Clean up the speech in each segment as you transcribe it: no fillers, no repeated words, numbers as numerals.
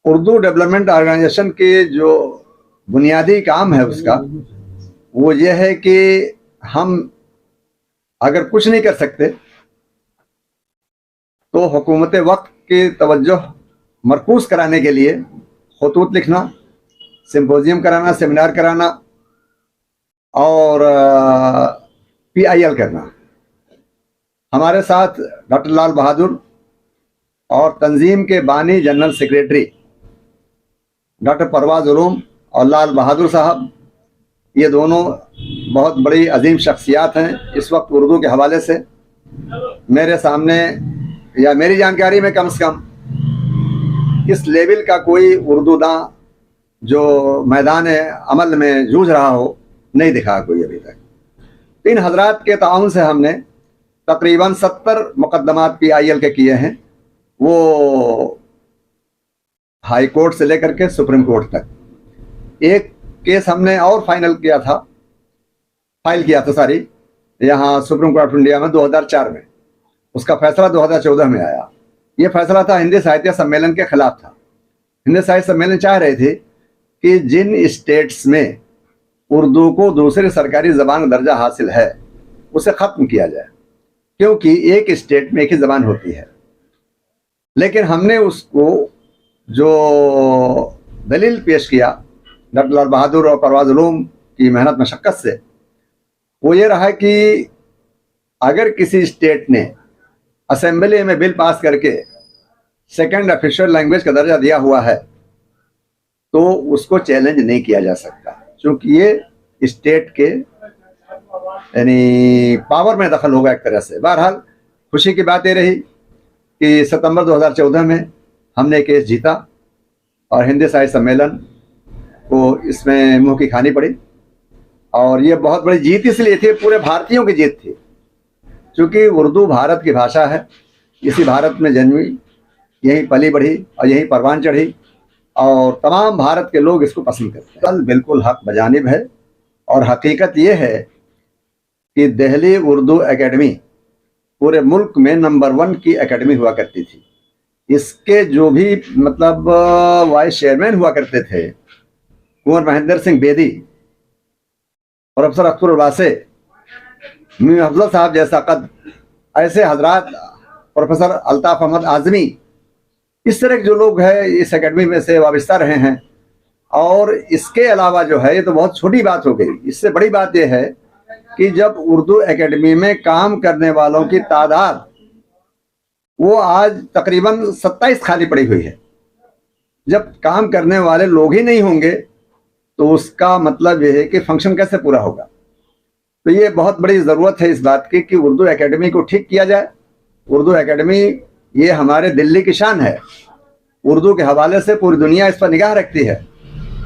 Urdu development organisation के जो बुनियादी काम है उसका वो ये है कि हम अगर कुछ नहीं कर सकते तो हुकूमत वक्त की तवज्जो मरकूज कराने के लिए खतूत लिखना, सिम्पोजियम कराना, सेमिनार कराना और PIL करना। हमारे साथ डॉक्टर लाल बहादुर और तंजीम के बानी जनरल सेक्रेटरी डॉक्टर परवाज़ उलूम और लाल बहादुर साहब, ये दोनों बहुत बड़ी अजीम शख्सियात हैं इस वक्त उर्दू के हवाले से। मेरे सामने या मेरी जानकारी में कम से कम इस लेवल का कोई उर्दू दां जो मैदान अमल में जूझ रहा हो नहीं दिखा कोई अभी तक। इन हजरात के ताउन से हमने तकरीबन 70 मुकदमात PIL के किए हैं, वो हाई कोर्ट से लेकर के सुप्रीम कोर्ट तक। एक केस हमने और फाइल किया था यहाँ सुप्रीम कोर्ट ऑफ इंडिया में 2004 में। उसका फैसला 2014 में आया। ये फैसला था हिंदी साहित्य सम्मेलन के खिलाफ था। हिंदी साहित्य सम्मेलन चाह रहे थे कि जिन स्टेट्स में उर्दू को दूसरी सरकारी ज़बान दर्जा हासिल है उसे ख़त्म किया जाए, क्योंकि एक स्टेट में एक ही ज़बान होती है। लेकिन हमने उसको जो दलील पेश किया डॉक्टर लाल बहादुर और परवाज़ उलूम की मेहनत मशक्क़त से, वो ये रहा कि अगर किसी स्टेट ने असेंबली में बिल पास करके सेकंड ऑफिशियल लैंग्वेज का दर्जा दिया हुआ है तो उसको चैलेंज नहीं किया जा सकता, क्योंकि ये स्टेट के यानी पावर में दखल होगा एक तरह से। बहरहाल खुशी की बात ये रही कि सितंबर 2014 में हमने केस जीता और हिंदी साहित्य सम्मेलन को इसमें मुंह की खानी पड़ी। और ये बहुत बड़ी जीत इसलिए थी, पूरे भारतीयों की जीत थी, क्योंकि उर्दू भारत की भाषा है, इसी भारत में जन्मी, यहीं पली बढ़ी और यहीं परवान चढ़ी और तमाम भारत के लोग इसको पसंद करते हैं। कल बिल्कुल हक बजानिब है और हकीकत ये है कि दिल्ली उर्दू एकेडमी पूरे मुल्क में नंबर 1 की एकेडमी हुआ करती थी। इसके जो भी मतलब वाइस चेयरमैन हुआ करते थे, कुंवर महेंद्र सिंह बेदी, प्रोफेसर अख्तर वासे, मीर अफजल साहब जैसा कद, ऐसे हजरात, प्रोफेसर अल्ताफ अहमद आज़मी, इस तरह के जो लोग हैं इस एकेडमी में से वाबस्ता रहे हैं। और इसके अलावा जो है, ये तो बहुत छोटी बात हो गई, इससे बड़ी बात यह है कि जब उर्दू एकेडमी में काम करने वालों की तादाद वो आज तकरीबन 27 खाली पड़ी हुई है। जब काम करने वाले लोग ही नहीं होंगे तो उसका मतलब यह है कि फंक्शन कैसे पूरा होगा। तो ये बहुत बड़ी ज़रूरत है इस बात की कि उर्दू एकेडमी को ठीक किया जाए। उर्दू एकेडमी ये हमारे दिल्ली की शान है। उर्दू के हवाले से पूरी दुनिया इस पर निगाह रखती है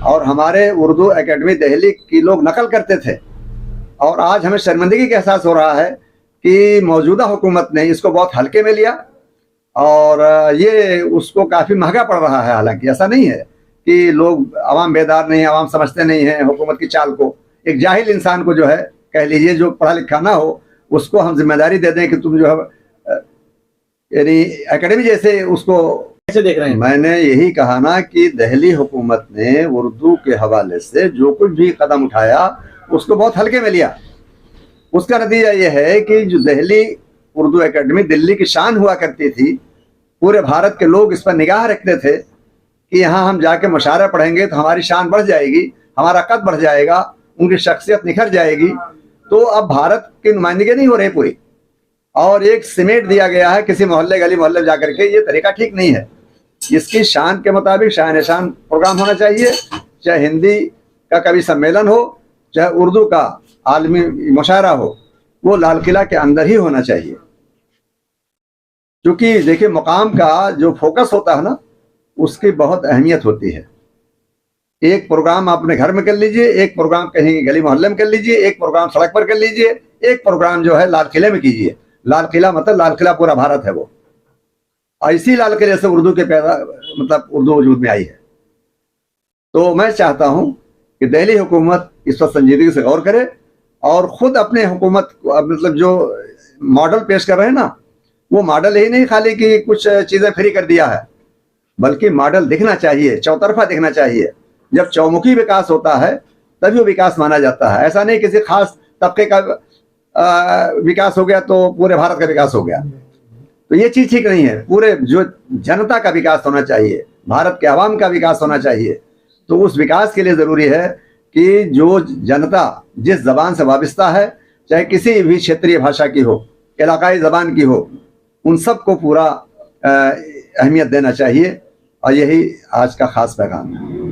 और हमारे उर्दू एकेडमी दिल्ली की लोग नकल करते थे। और आज हमें शर्मिंदगी का एहसास हो रहा है कि मौजूदा हुकूमत ने इसको बहुत हल्के में लिया और ये उसको काफ़ी महंगा पड़ रहा है। हालांकि ऐसा नहीं है कि लोग अवाम बेदार नहीं है, अवाम समझते नहीं हैं हुकूमत की चाल को। एक जाहिल इंसान को जो है, कह लीजिए जो पढ़ा लिखा ना हो, उसको हम जिम्मेदारी दे दें कि तुम जो है यानी एकेडमी जैसे उसको कैसे देख रहे हैं। मैंने यही कहा ना कि दिल्ली हुकूमत ने उर्दू के हवाले से जो कुछ भी कदम उठाया उसको बहुत हल्के में लिया। उसका नतीजा ये है कि जो दिल्ली उर्दू एकेडमी दिल्ली की शान हुआ करती थी, पूरे भारत के लोग इस पर निगाह रखते थे कि यहाँ हम जाके मुशायरा पढ़ेंगे तो हमारी शान बढ़ जाएगी, हमारा कद बढ़ जाएगा, उनकी शख्सियत निखर जाएगी। तो अब भारत की नुमाइंदगी नहीं हो रही पूरी, और एक सिमेट दिया गया है किसी मोहल्ले गली मोहल्ले जाकर के। ये तरीका ठीक नहीं है। इसकी शान के मुताबिक शान निशान प्रोग्राम होना चाहिए, चाहे हिंदी का कभी सम्मेलन हो, चाहे उर्दू का आलमी मुशायरा हो, वो लाल किला के अंदर ही होना चाहिए। क्योंकि देखिए, मुकाम का जो फोकस होता है ना, उसकी बहुत अहमियत होती है। एक प्रोग्राम आप अपने घर में कर लीजिए, एक प्रोग्राम कहीं गली मोहल्ले में कर लीजिए, एक प्रोग्राम सड़क पर कर लीजिए, एक प्रोग्राम जो है लाल किले में कीजिए। लाल किला मतलब लाल किला पूरा भारत है वो। ऐसी लाल किले से उर्दू के पैदा मतलब उर्दू वजूद में आई है। तो मैं चाहता हूं कि दिल्ली हुकूमत इस पर संजीदगी से गौर करे और ख़ुद अपने हुकूमत मतलब जो मॉडल पेश कर रहे हैं ना, वो मॉडल ही नहीं खाली कि कुछ चीज़ें फ्री कर दिया है। बल्कि मॉडल दिखना चाहिए, चौतरफा दिखना चाहिए। जब चौमुखी विकास होता है तभी वो विकास माना जाता है। ऐसा नहीं किसी खास तबके का विकास हो गया तो पूरे भारत का विकास हो गया, तो ये चीज ठीक नहीं है। पूरे जो जनता का विकास होना चाहिए, भारत के आवाम का विकास होना चाहिए। तो उस विकास के लिए जरूरी है कि जो जनता जिस जबान से वाबस्ता है, चाहे किसी भी क्षेत्रीय भाषा की हो, इलाकाई जबान की हो, उन सबको पूरा अहमियत देना चाहिए। और यही आज का खास पैगाम है।